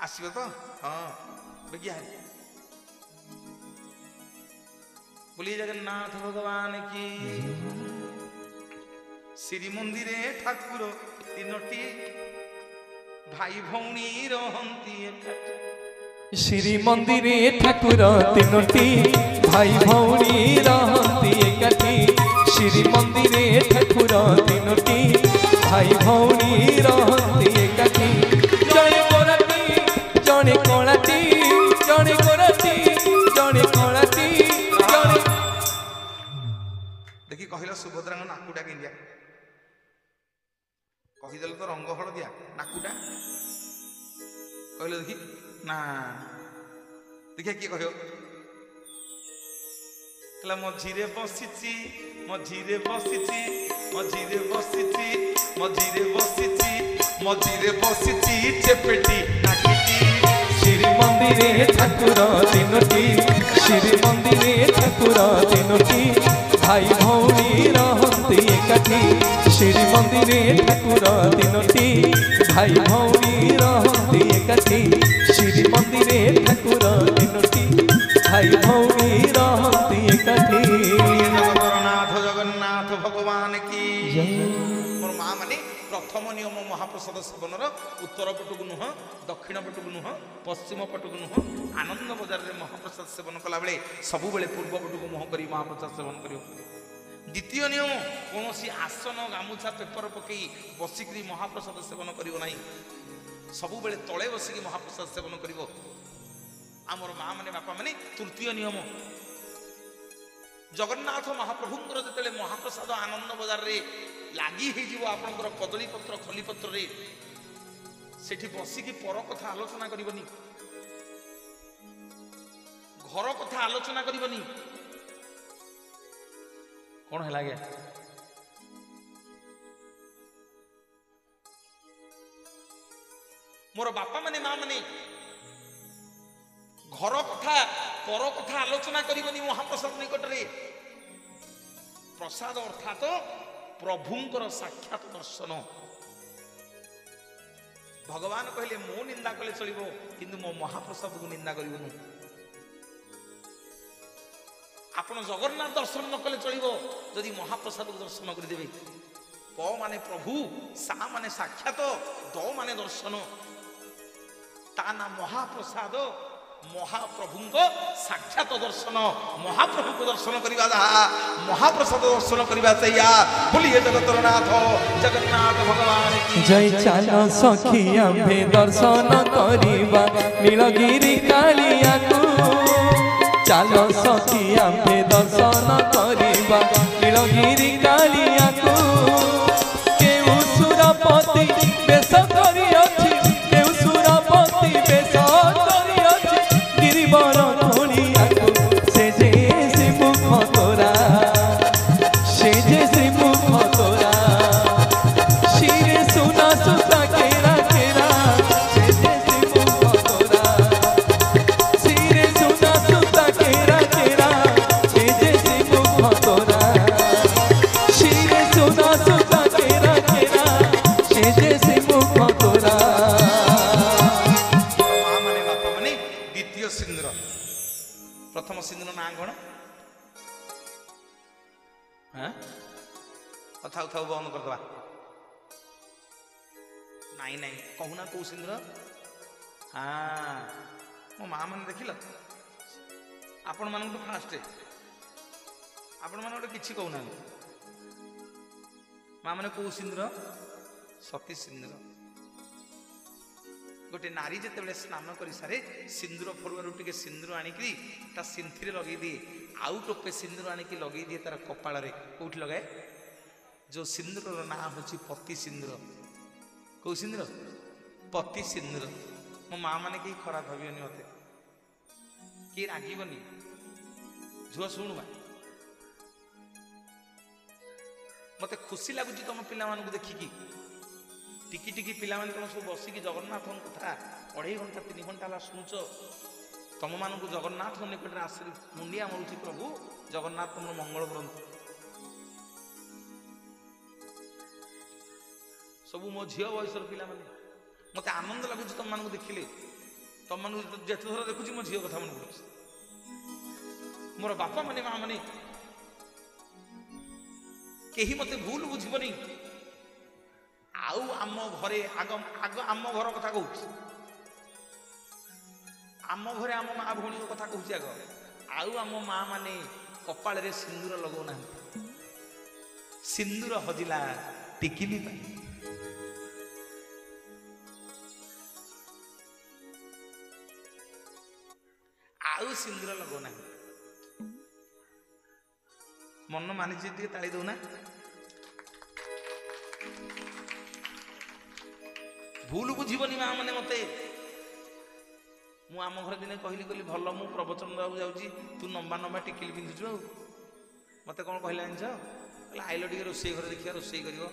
आसब तो हाँ बेगिया बोलिए जगन्नाथ भगवान की श्री मंदिरे ठाकुर तीनोटी भाई भौणी रहंती श्री मंदिरे ठाकुर तीनोटी भाई भौणी रहंती एकाठी श्री मंदिरे ठाकुर तीनोटी भाई भौणी रहंती एकाठी जणे कोराटी जणे कोलाटी जणे कोराटी जणे कोलाटी जणे देखि कहिला सुभद्रा नाकुटा केंदिया कहिदेल तो रंग हलदिया नाकुटा कहले देखि ना देखिए किए कह मझीरे बसिची मझीरे बसिची मझीरे बसिची मझीरे बसिची मझीरे बसिची चेपेटी नाकिटी श्री मंदिरे ठाकुर तीनोटी श्री मंदिरे ठाकुर तीनोटी भाई भौणी रहंती एकाठी श्री मंदिरे ठाकुर तीनोटी भाई भौणी रहंती एकाठी श्री मंदिरे ठाकुर तीनोटी भाई भौणी रहंती एकाठी जगन्नाथ जगन्नाथ भगवान की मोर माँ माने प्रथम नियम महाप्रसाद सेवन उत्तर पटक नुह दक्षिण पटक नुह पश्चिम पटक नुह आनंद बजार में महाप्रसाद सेवन कला बेले सब बेले पूर्व पटक मुह कर महाप्रसाद सेवन कर द्वितीय नियम कौन आसन गामुछा पेपर पकई बसिक महाप्रसाद सेवन करियो नहीं सब बेले तले बसिक महाप्रसाद सेवन करियो आमर माँ माने बापा माने तृतीय नियम जगन्नाथ महाप्रभुंकर जिते महाप्रसाद आनंद बजार रे लगी आपंकर कदली पत्र खली पत्र रे सेठी बसिकी पर कथा आलोचना करबनी घर कथा आलोचना करबनी कौन है गया मोर बापा माने माँ माने घर कथा पर कथा आलोचना करबनी महाप्रसाद निकट रे प्रसाद अर्थात प्रभुंकर साक्षात दर्शन भगवान कहले मो निंदा कले चलिबो किंतु मो महाप्रसाद को निंदा करिवनु आपण जगन्नाथ दर्शन न कले चलिबो यदि महाप्रसाद को दर्शन कर देबे प माने प्रभु सा माने साक्षात द माने दर्शन ता ना महाप्रसाद महाप्रभु को साक्षात दर्शन महाप्रभु को दर्शन करवा महाप्रसाद दर्शन करवा चाहिए बोलिए जगतनाथ जगन्नाथ भगवान की जय चलो सखी आम्भे दर्शन करिबा नीलगिरी कालिया को चलो सखी आम्भे दर्शन करिबा नीलगिरी कालिया को केउ सुरपति बेस करी अछि केउ सुरपति बेस प्रथम सिंधुर ना कौन कथा उठा बंद करदे नाई नाई कहूना कौ सिंधुर हाँ मो माँ मैंने देख आपण मान फास्ट आपण मान गोटे कि कहूना माँ मैंने कौ सिंधुर सती सिंधुर गोटे नारी जिते स्नान कर सारे सिंदूर फरुआर टे सिंदूर आणिकी ता सिंथी लगे दिए आउ टोपे सिंदूर आणिकी लगे दिए तार कपाल कौट लगाए जो सिंदूर ना हूँ पति सिंदूर कौ सिंदूर पति सिंदूर मो माँ मैंने कहीं खराब भावियोनी मत किए रागीबनी झुआ शुणुवा मत खुशी लगुच तुम पिला देखिकी टिकी टिकी पिला तुम सब बसिकी जगन्नाथ कथा 2.5 घंटा 3 घंटा शुणुच तुम मान जगन्नाथ निकट आस मुंडिया मरुची प्रभु जगन्नाथ तुम मंगल करंतु सब मो झील बयसर पिला मत आनंद लगुच तुम मान देखिले ତମମାନଙ୍କୁ ଯେତେ ଥର ଦେଖୁଛି ମୋ ଝିଅ କଥା ମନେ ପଡୁଛି। ମୋର ବାପା ମାନେ ମା ମାନେ କେହି ମତେ ଭୁଲ ବୁଝିବନି। ଆଉ ଆମ ଘରେ ଆଗ ଆମ ଘର କଥା କହୁଛି, ଆମ ଘରେ ଆମ ମା ଭଉଣୀଙ୍କ କଥା କହୁଛି ଆଗ। ଆଉ ଆମ ମା ମାନେ କପାଳରେ ସିନ୍ଦୁର ଲଗାଉନାହାନ୍ତି। ସିନ୍ଦୁର ହଜିଲା ଟିକିଲି ପାଇଁ। ଆଉ ସିନ୍ଦୁର ଲଗାଉନାହାନ୍ତି। ମନ ମାନିଛି ଟିକେ ତାଳି ଦଉନା। ଭୁଲ ବୁଝିବନି ମା ମାନେ ମତେ। ମୁଁ ଆମ ଘରେ ଦିନେ କହିଲି ଭଲ ମୁଁ ପ୍ରବଚନ ଦେବାକୁ ଯାଉଛି, ତୁ ଲମ୍ବା ଲମ୍ବା ଟିକିଲି ପିନ୍ଧୁଛୁ। ଆଉ ମତେ କଣ କହିଲା ଜାଣିଛ? କହିଲା ଆଇଲ ଟିକେ ରୋଷେଇ ଘରେ ଦେଖିବା, ରୋଷେଇ କରିବ।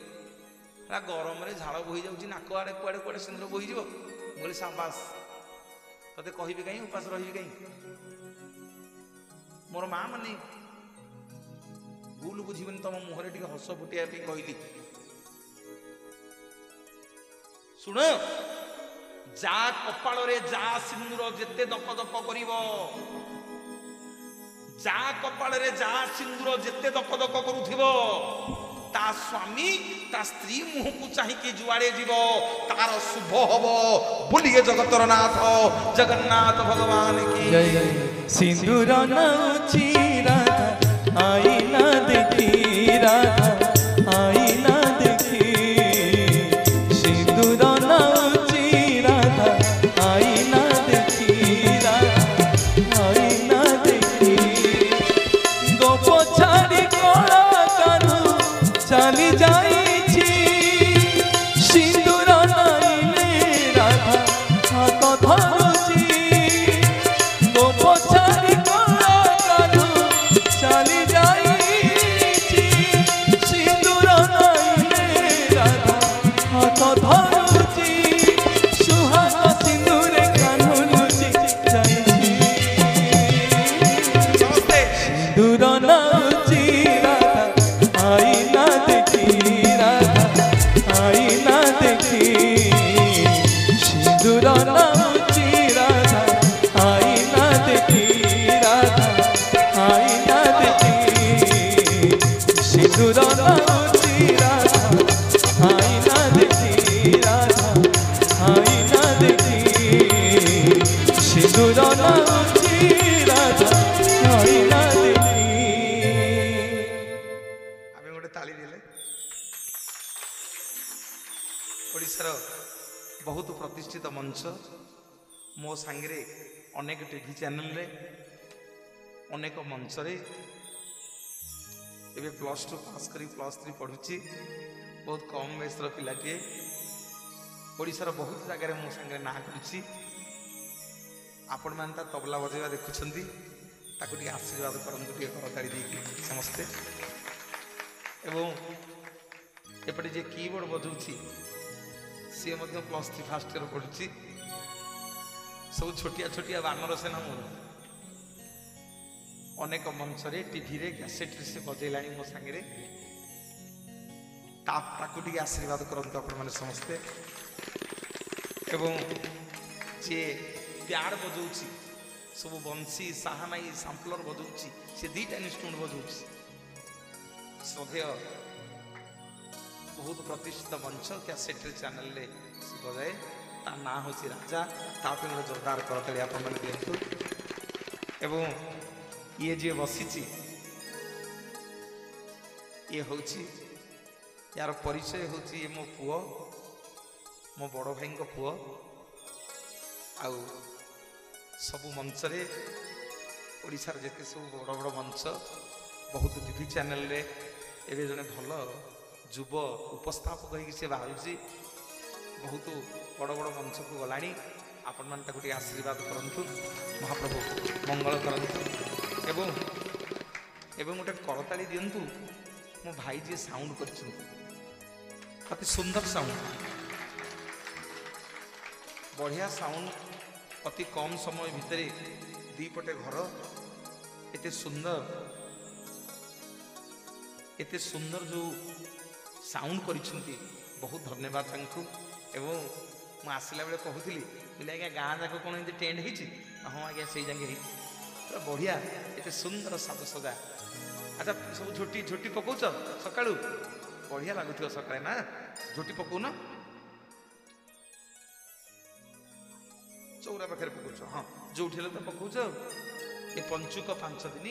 ହେଲା ଗରମରେ ଝାଳ ବୋହି ଯାଉଛି, ନାକ ଆଡେ କୁଆଡେ କୁଆଡେ ସିନ୍ଦୁର ବୋହିଯିବ। ମୁଁ କହିଲି ସାବାସ, ତତେ କହିବି କାହିଁ, ଉପାସ ରହିବି କାହିଁ। ମୋର ମା ମାନେ ଭୁଲ ବୁଝିବନି, ତମ ମୁହଁରେ ଟିକେ ହସ ଫୁଟିବା ପାଇଁ କହିଲି। ଶୁଣ, ଯା କପାଳରେ ଯା ସିନ୍ଦୁର ଯେତେ ଦପ ଦପ କରିବ, ଯା କପାଳରେ ଯା ସିନ୍ଦୁର ଯେତେ ଦପ ଦପ କରୁଥିବ, ତା ସ୍ୱାମୀ ତା ସ୍ତ୍ରୀ ମୁହଁକୁ ଚାହିଁକି ଯୁଆଡେ ଯିବ ତାର ଶୁଭ ହବ। ବୋଲିଏ ଜଗତର ନାଥ ଜଗନ୍ନାଥ ଭଗବାନ କି ଜୟ। ସିନ୍ଦୁର ନାଉଚି ରାଧା, ଆଇନା ଦେଖି ରାଧା, ଆଇନା ଦେଖି। ସିନ୍ଦୁର ନାଉଚି ରାଧା, ଆଇନା ଦେଖି ରାଧା, ଆଇନା ଦେଖି। ଗୋପ ଛାଡ଼ି କଳା କାହ୍ନୁ ଚାଲି ଯାଇଛି। ସିନ୍ଦୁର ନାଇଲେ ରାଧା ହାତ ଧରୁଛି। ଗୋପ ଛାଡ଼ି କଳା କାହ୍ନୁ ଚାଲି ଯାଇଛି। ସିନ୍ଦୁର ନାଇଲେ ରାଧା ହାତ ଧରୁଛି। ସୁହାଗ ସିନ୍ଦୁରେ କାହ୍ନୁ ଲୁଚି ଯାଇଛି। ସମସ୍ତେ ସିନ୍ଦୁର ନାଉଚି ରାଧା, ଆଇନା ଦେଖି ରାଧା, ଆଇନା ଦେଖି। ସିନ୍ଦୁର ନାଉଚି ରାଧା, ଆଇନା ଦେଖି ରାଧା, ଆଇନା ଦେଖି। ସିନ୍ଦୁର ନାଉଚି ରାଧା, ଆଇନା ଦେଖି ରାଧା, ଆଇନା ଦେଖି। ସିନ୍ଦୁର ନାଉଚି ରାଧା, ଆଇନା ଦେଖି। ଆମେ ଗୋଟେ ତାଳି ଦେଲେ। ଓଡ଼ିଶାର ବହୁତ ପ୍ରତିଷ୍ଠିତ ମଞ୍ଚ, ମୋ ସାଙ୍ଗରେ ଅନେକ ଟିଭି ଚ୍ୟାନେଲରେ, ଅନେକ ମଞ୍ଚରେ। ଏବେ +2 ପାସ୍ କରି +3 ପଢ଼ୁଛି। ବହୁତ କମ୍ ବୟସର ପିଲାଟିଏ। ଓଡ଼ିଶାର ବହୁତ ଜାଗାରେ ମୋ ସାଙ୍ଗରେ ନାଁ କରିଛି। ଆପଣମାନେ ତା ତବଲା ବଜାଇବା ଦେଖୁଛନ୍ତି, ତାକୁ ଟିକେ ଆଶୀର୍ବାଦ କରନ୍ତୁ ଟିକେ କରତାଳି ଦେଇକି ସମସ୍ତେ। ଏବଂ ଏପଟେ ଯିଏ କିବୋର୍ଡ ବଜାଉଛି ସିଏ ମଧ୍ୟ +3 ଫାର୍ଷ୍ଟ ଇୟର ପଢୁଛି। ସବୁ ଛୋଟିଆ ଛୋଟିଆ ବାନର ସେନା ମୋର। ଅନେକ ମଞ୍ଚରେ, ଟିଭିରେ, କ୍ୟାସେଟରେ ସେ ବଜେଇଲାଣି ମୋ ସାଙ୍ଗରେ। ତାକୁ ଟିକେ ଆଶୀର୍ବାଦ କରନ୍ତୁ ଆପଣମାନେ ସମସ୍ତେ। ଏବଂ ଯିଏ ପ୍ୟାଡ ବଜାଉଛି, ସବୁ ବଂଶୀ, ସାହାନାଇ, ସାମ୍ପଲର ବଜାଉଛି, ସେ 2ଟା ଇନଷ୍ଟ୍ରୁମେଣ୍ଟ ବଜାଉଛି। ଶ୍ରଦ୍ଧେୟ ବହୁତ ପ୍ରତିଷ୍ଠିତ ମଞ୍ଚ, କ୍ୟାସେଟରେ ଚ୍ୟାନେଲରେ ସେ ବଜାଏ। ତା ନାଁ ହେଉଛି ରାଜା। ତା ପାଇଁ ଗୋଟେ ଜୋରଦାର କରତାଳି ଆପଣମାନେ ଦିଅନ୍ତୁ। ଏବଂ ଇଏ ଯିଏ ବସିଛି, ଇଏ ହେଉଛି, ୟାର ପରିଚୟ ହେଉଛି ଇଏ ମୋ ପୁଅ, ମୋ ବଡ଼ ଭାଇଙ୍କ ପୁଅ। ଆଉ ସବୁ ମଞ୍ଚରେ, ଓଡ଼ିଶାର ଯେତେ ସବୁ ବଡ଼ ବଡ଼ ମଞ୍ଚ, ବହୁତ ଟିଭି ଚ୍ୟାନେଲରେ ଏବେ ଜଣେ ଭଲ ଯୁବ ଉପସ୍ଥାପକ ହେଇକି ସେ ବାହାରୁଛି। ବହୁତ ବଡ଼ ବଡ଼ ମଞ୍ଚକୁ ଗଲାଣି। ଆପଣମାନେ ତାକୁ ଟିକେ ଆଶୀର୍ବାଦ କରନ୍ତୁ, ମହାପ୍ରଭୁ ମଙ୍ଗଳ କରନ୍ତୁ। ଏବଂ ଗୋଟେ କରତାଳି ଦିଅନ୍ତୁ ମୋ ଭାଇ ଯିଏ ସାଉଣ୍ଡ କରିଛନ୍ତି, ଅତି ସୁନ୍ଦର ସାଉଣ୍ଡ, ବଢ଼ିଆ ସାଉଣ୍ଡ। ଅତି କମ୍ ସମୟ ଭିତରେ 2 ପଟେ ଘର, ଏତେ ସୁନ୍ଦର ଯେଉଁ ସାଉଣ୍ଡ କରିଛନ୍ତି, ବହୁତ ଧନ୍ୟବାଦ ତାଙ୍କୁ। ଏବଂ ମୁଁ ଆସିଲା ବେଳେ କହୁଥିଲି କହିଲେ ଆଜ୍ଞା ଗାଁ ଯାକ କ'ଣ ଏମିତି ଟେଣ୍ଟ ହେଇଛି? ହଁ ଆଜ୍ଞା ସେଇ ଯାକେ ହେଇଛି, ପୁରା ବଢ଼ିଆ, ଏତେ ସୁନ୍ଦର ସାଜସଜା। ଆଚ୍ଛା ସବୁ ଝୋଟି ଝୋଟି ପକଉଛ ସକାଳୁ? ବଢ଼ିଆ ଲାଗୁଥିବ ସକାଳେ ନା? ଝୋଟି ପକଉନ? ଚଉରା ପାଖରେ ପକଉଛ? ହଁ, ଯୋଉଠି ହେଲେ ତ ପକଉଛ ଆଉ। ଏ ପଞ୍ଚୁକ 5 ଦିନ,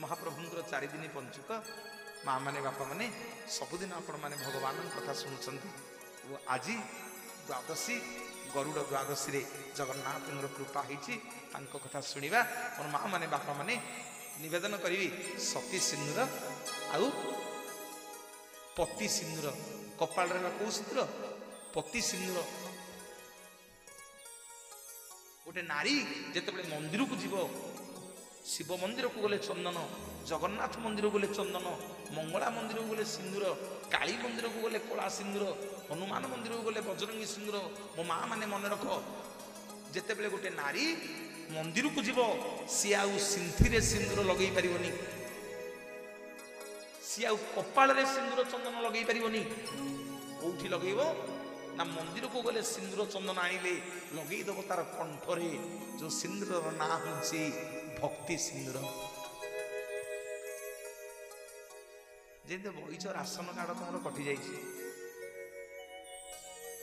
ମହାପ୍ରଭୁଙ୍କର 4 ଦିନ ପଞ୍ଚୁକ। ମା ମାନେ ବାପା ମାନେ ସବୁଦିନ ଆପଣମାନେ ଭଗବାନଙ୍କ କଥା ଶୁଣୁଛନ୍ତି। ଓ ଆଜି ଦ୍ୱାଦଶୀ, ଗରୁଡ଼ ଦ୍ୱାଦଶୀରେ ଜଗନ୍ନାଥଙ୍କର କୃପା ହେଇଛି, ତାଙ୍କ କଥା ଶୁଣିବା। ମୋର ମା ମାନେ ବାପା ମାନେ ନିବେଦନ କରିବି, ସତୀ ସିନ୍ଦୁର ଆଉ ପତି ସିନ୍ଦୁର। କପାଳରେ କୋଉ ସିନ୍ଦୁର? ପତି ସିନ୍ଦୁର। ଗୋଟେ ନାରୀ ଯେତେବେଳେ ମନ୍ଦିରକୁ ଯିବ, ଶିବ ମନ୍ଦିରକୁ ଗଲେ ଚନ୍ଦନ, ଜଗନ୍ନାଥ ମନ୍ଦିରକୁ ଗଲେ ଚନ୍ଦନ, ମଙ୍ଗଳା ମନ୍ଦିରକୁ ଗଲେ ସିନ୍ଦୁର, କାଳୀ ମନ୍ଦିରକୁ ଗଲେ କଳା ସିନ୍ଦୁର, ହନୁମାନ ମନ୍ଦିରକୁ ଗଲେ ବଜରଙ୍ଗୀ ସିନ୍ଦୁର। ମୋ ମା ମାନେ ମନେ ରଖ, ଯେତେବେଳେ ଗୋଟେ ନାରୀ ମନ୍ଦିରକୁ ଯିବ ସିଏ ଆଉ ସିନ୍ଥିରେ ସିନ୍ଦୁର ଲଗେଇ ପାରିବନି, ସିଏ ଆଉ କପାଳରେ ସିନ୍ଦୁର ଚନ୍ଦନ ଲଗେଇ ପାରିବନି। କୋଉଠି ଲଗେଇବ ନା ମନ୍ଦିରକୁ ଗଲେ ସିନ୍ଦୁର ଚନ୍ଦନ ଆଣିଲେ ଲଗେଇଦବ ତାର କଣ୍ଠରେ, ଯୋଉ ସିନ୍ଦୁରର ନାଁ ହଉଛି ଭକ୍ତି ସିନ୍ଦୁର। ଯେମିତି ବଇଚ ରାସନ କାର୍ଡ ତମର କଟି ଯାଇଛି,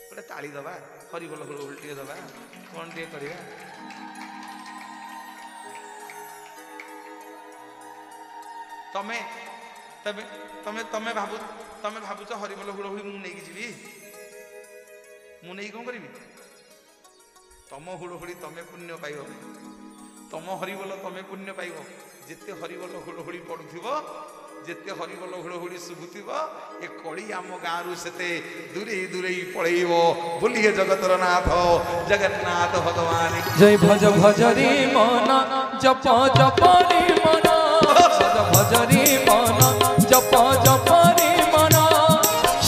ଗୋଟେ ତାଳି ଦବା, ହରିବୋଲ ହୁଳହୁଳି ଟିକେ ଦବା, କଣ ଟିକେ କରିବା। ତମେ ତମେ ତମେ ତମେ ଭାବୁଛ ହରିବୋଲ ହୁଳହୁଳି ମୁଁ ନେଇକି ଯିବି? ମୁଁ ନେଇକି କଣ କରିବି? ତମ ହୁଳହୁଳି ତମେ ପୁଣ୍ୟ ପାଇବ, ତମ ହରିବୋଲ ତମେ ପୁଣ୍ୟ ପାଇବ। ଯେତେ ହରିବୋଲ ହୁଳହୁଳି ପଡୁଥିବ, ଯେତେ ହରିବୋଲ ହୁଳହୁଳି ଶୁଭୁଥିବ, ଏ କଳି ଆମ ଗାଁରୁ ସେତେ ଦୂରେଇ ଦୂରେଇ ପଳେଇବ। ବୋଲିଏ ଜଗତର ନାଥ ଜଗନ୍ନାଥ ଭଗବାନ ଜୟ। ଭଜ ଭଜରି ମନ ଜପ ଜପରି ମନ, ଭଜ ଭଜରି ମନ ଜପ ଜପରି ମନ,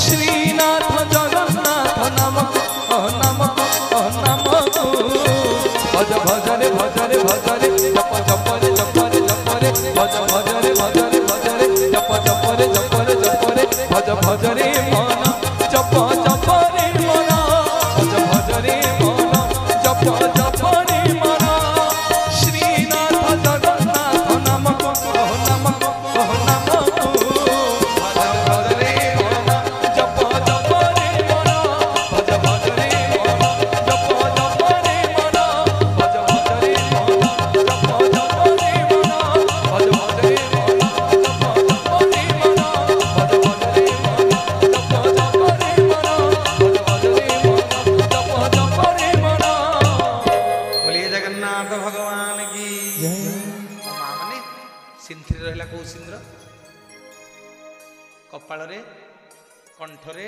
ଶ୍ରୀନାଥ ଜଗନ୍ନାଥ ନାମକୁ ନାମକୁ ନାମକୁ, ଭଜ ଭଜରେ ଭଜରେ ଭଜରେ ଜପ ଜପରେ ଜପରେ ଜପରେ, ଭଜ ଭଜରେ ଭଜରେ ଭଜରେ ଜପ ଜପରେ ଜପରେ ଜପରେ, ଭଜ ଭଜରେ ମନ ଜପ ଜପରେ ମନ, ଭଜ ଭଜରେ ମନ ଜପ ଜପରେ ମନ, ଶ୍ରୀନାଥ ଜଗନ୍ନାଥ ନାମକୁ ନାମକୁ ନାମକୁ, ଭଜ ଭଜରେ ମନ ଜପ ଜପରେ ମନ, ଭଜ ଭଜରେ ମନ ଜପ ଜପରେ ମନ, ଭଜ ଭଜରେ ମନ ଜପ ଜପରେ ମନ, ଭଜ ଭଜରେ ମନ ଜପ ଜପରେ ମନ, ଭଜ ଭଜରେ ମନ ଜପ ଜପରେ ମନ, ଭଜ ଭଜରେ ମନ ଜପ ଜପରେ ମନ। ବୋଲିଏ ଜଗନ୍ନାଥ ଭଗବାନ କି। ମା ମାନେ ସିନ୍ଥିରେ ରହିଲା କୋଉ ସିନ୍ଦୁର? କପାଳରେ, କଣ୍ଠରେ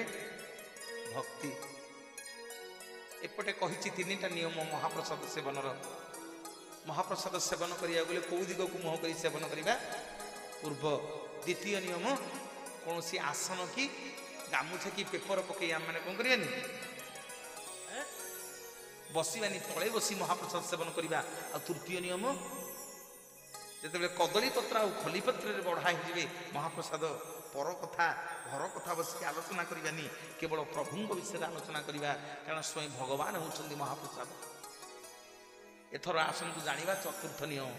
ଭକ୍ତି। ଏପଟେ କହିଛି 3ଟା ନିୟମ ମହାପ୍ରସାଦ ସେବନର। ମହାପ୍ରସାଦ ସେବନ କରିବାକୁ ଗଲେ କୋଉ ଦିଗକୁ ମୁହଁ କରି ସେବନ କରିବା? ପୂର୍ବ। ଦ୍ୱିତୀୟ ନିୟମ, କୌଣସି ଆସନ କି ଗାମୁଛା କି ପେପର ପକେଇ ଆମେ ମାନେ କଣ କରିବାନି? ବସିବାନି, ତଳେ ବସି ମହାପ୍ରସାଦ ସେବନ କରିବା। ଆଉ ତୃତୀୟ ନିୟମ, ଯେତେବେଳେ କଦଳୀ ପତ୍ର ଆଉ ଖଲି ପତ୍ରରେ ବଢା ହେଇଯିବେ ମହାପ୍ରସାଦ, ପର କଥା ଘର କଥା ବସିକି ଆଲୋଚନା କରିବାନି, କେବଳ ପ୍ରଭୁଙ୍କ ବିଷୟରେ ଆଲୋଚନା କରିବା, କାରଣ ସ୍ୱୟଂ ଭଗବାନ ହେଉଛନ୍ତି ମହାପ୍ରସାଦ। ଏଥର ଆସନ୍ତୁ ଜାଣିବା ଚତୁର୍ଥ ନିୟମ।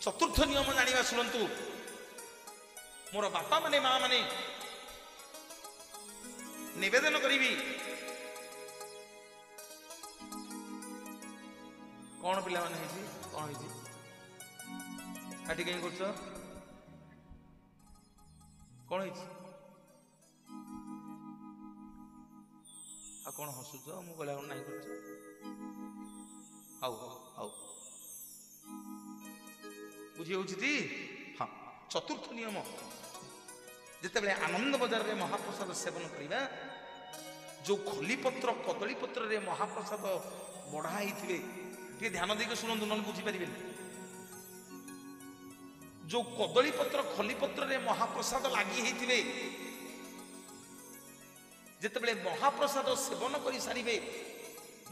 ଚତୁର୍ଥ ନିୟମ ଜାଣିବା, ଶୁଣନ୍ତୁ ମୋର ବାପା ମାନେ ମା ମାନେ, ନିବେଦନ କରିବି। କଣ ପିଲାମାନେ ହେଇଛି? କଣ ହେଇଛି? କାଟି କାହିଁ କରୁଛ? କଣ ହେଇଛି? ଆଉ କଣ ହସୁଛ? ମୁଁ କହିଲା କଣ ନାହିଁ କରୁଛ? ହଉ ହଉ ହଉ, ବୁଝି ହଉଛି ଟି? ହଁ। ଚତୁର୍ଥ ନିୟମ, ଯେତେବେଳେ ଆନନ୍ଦ ବଜାରରେ ମହାପ୍ରସାଦ ସେବନ କରିବା, ଯୋଉ ଖଲିପତ୍ର କଦଳୀ ପତ୍ରରେ ମହାପ୍ରସାଦ ବଢା ହେଇଥିବେ, ଟିକେ ଧ୍ୟାନ ଦେଇକି ଶୁଣନ୍ତୁ, ନହେଲେ ବୁଝିପାରିବେନି। ଯୋଉ କଦଳୀ ପତ୍ର ଖଲି ପତ୍ରରେ ମହାପ୍ରସାଦ ଲାଗି ହେଇଥିବେ, ଯେତେବେଳେ ମହାପ୍ରସାଦ ସେବନ କରି ସାରିବେ,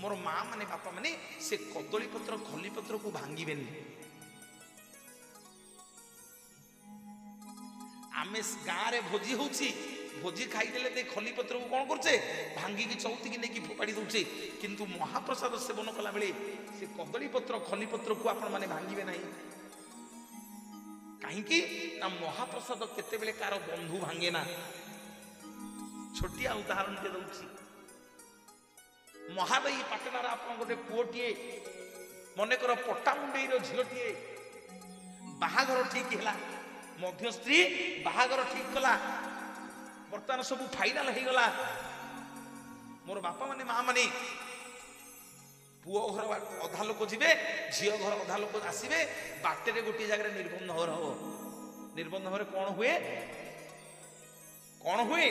ମୋର ମା ମାନେ ବାପା ମାନେ ସେ କଦଳୀ ପତ୍ର ଖଲି ପତ୍ରକୁ ଭାଙ୍ଗିବେନି। ଆମେ ଗାଁରେ ଭୋଜି ହଉଛି, भोजी खाईदेले दे खली पत्र को कौन करछे भांगी की चौती की नेकी फोपाड़ी दउछे किंतु महाप्रसाद सेवन कला बेले से कदली पत्र खली पत्र को आपण माने भांगीबे नाही कहीं ना महाप्रसाद केते बेले कार बंधु भांगे ना छोटिया उदाहरण टे दउछि महादयी पाटणार आपण गोटे पुओटिए मने कर पट्टामुंडई रो झिलटिए बाहागर ठीक हैला मध्य स्त्री बाहागर ठीक कला वर्तमान सब फाइनल हो गला मोर बापा माने माँ माने पुओ घर अधा लोक जीवे झील घर अधा लोक आसवे बाटे गोटे जगह निर्बंध घर हम निर्बंध घर कौन हुए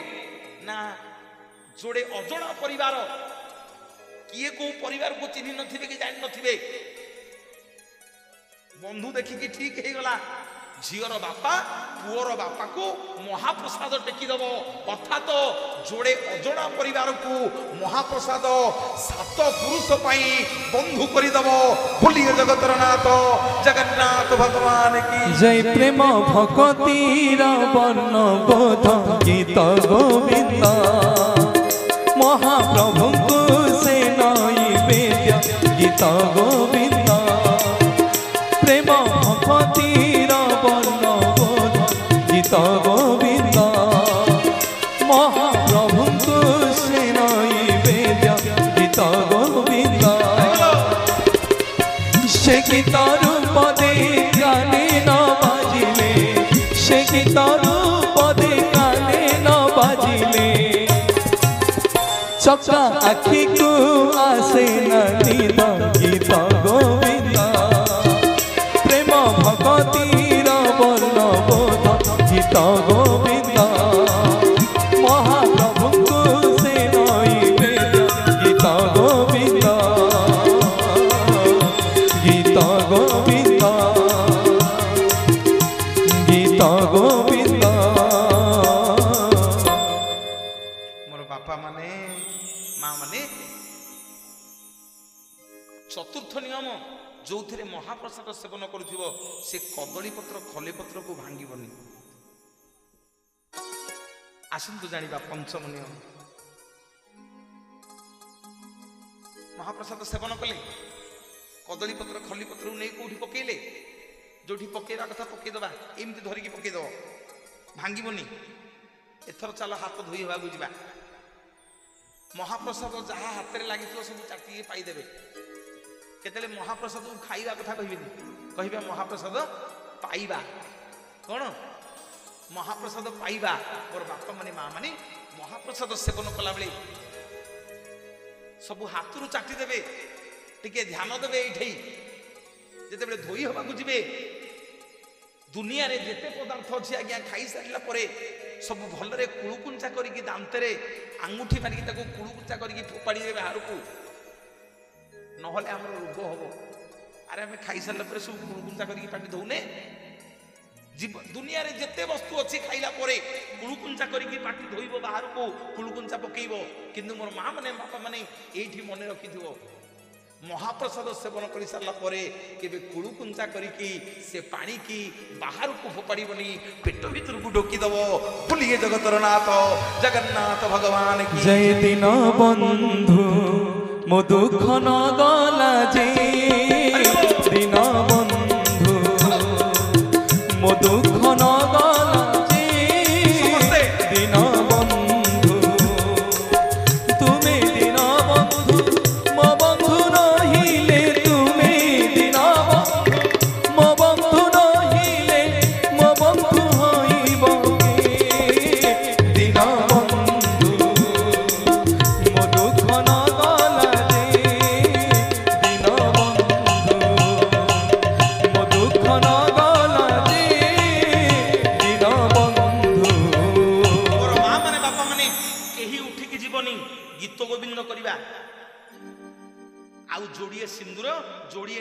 ना जोड़े अजणा परिवार किए को परिवार को चिन्ह नथिबे कि जानि नथिबे बंधु देखिकी ठीक हो गला झीर बापा पुओर बापा को महाप्रसाद टेकीदेव अर्थात जोड़े अजणा परिवार को महाप्रसाद 7 पुरुष पाई बंधु करदेव बोलिए जगतर नाथ जगन्नाथ भगवान की जय प्रेम भक्तिर वर्ण बोध गीत गोविंद महाप्रभु से नैवेद्य गीत गोविंद प्रेम भक्तिर वर्ण बोध गीत गोविंद महाप्रभु से नैवेद्य गीत गोविंद से गीत रूप दे गाने न बाजिले से गीत रूप दे गाने न बाजिले चका आखि को आसे नदीद गीत गोविंद प्रेम भक्तिर वर्ण बोध गीत गोविंद महाप्रभु से नैवेद्य गीत गोविंद गीत गोविंद गीत गोविंद मोर बापा माने माँ माने चतुर्थ नियम जो थे महाप्रसाद सेवन करुथिबो से कदली पत्र खली पत्र को भांगीबनी आसंतु जानिबा पंचम नियम महाप्रसाद सेवन कले कदली पत्र खली पत्र नहीं कौटी पकेले जो पकेवा कथा पकेदबा एमती धरिकी पकेदब भांगीबनी एथर चल हाथ धोई हवा बुझा महाप्रसाद जहाँ हाथ में लगी सब चाटी पाइदेवे केतले महाप्रसाद को खाइबा कथा कहबे महाप्रसाद पाइबा कौन महाप्रसाद पाइबा मोर बापा माने माँ माने महाप्रसाद सेवन कला बेले सब हाथ चाटी देवे टिके ध्यान देवे ये जिते धोई हवा जी दुनिया रे जेते पदार्थ अच्छी आज्ञा खाई सारा पर सब भलरे कुलुकुंचा करके दांतरे आंगुठी मारिकी ताको कुलुकुंचा करके फोपाड़ी दे बाहर को नहले आम रोग हम अरे आम खाई सारा पर सब कुलुकुंचा करके पाटी दौने दुनिया रे जेते वस्तु अच्छी खाइला पर कुलुकुंचा करके पाटी धोइब बाहर को कुलुकुंचा पकेइब किंतु मोर माँ माने बापा माने एठी मने रखिथिबो महाप्रसाद सेवन कर सारा पर केबे कुलुकुंचा करिकी से पानी की बाहर को फोपाड़ीबनी पेट भीतर को ढोकीदेव बोलिए जगतर नाथ जगन्नाथ भगवान की जय दिन बंधु मो दुख न गला जे दिन बंधु मो दुख न गला जे दिन बंधु तुम्हें दिन बंधु मो बंधु रहिले तुम्हें दिन बंधु मो बंधु रहिले मो बंधु होइब दिन बंधु मो दुख न गला जे दिन बंधु मो दुख न गला जे दिन बंधु मोर माँ माने बापा माने केही उठिकी जीवनी गीत गोविंद करवा आउ जोड़िए सिंदूर जोड़िए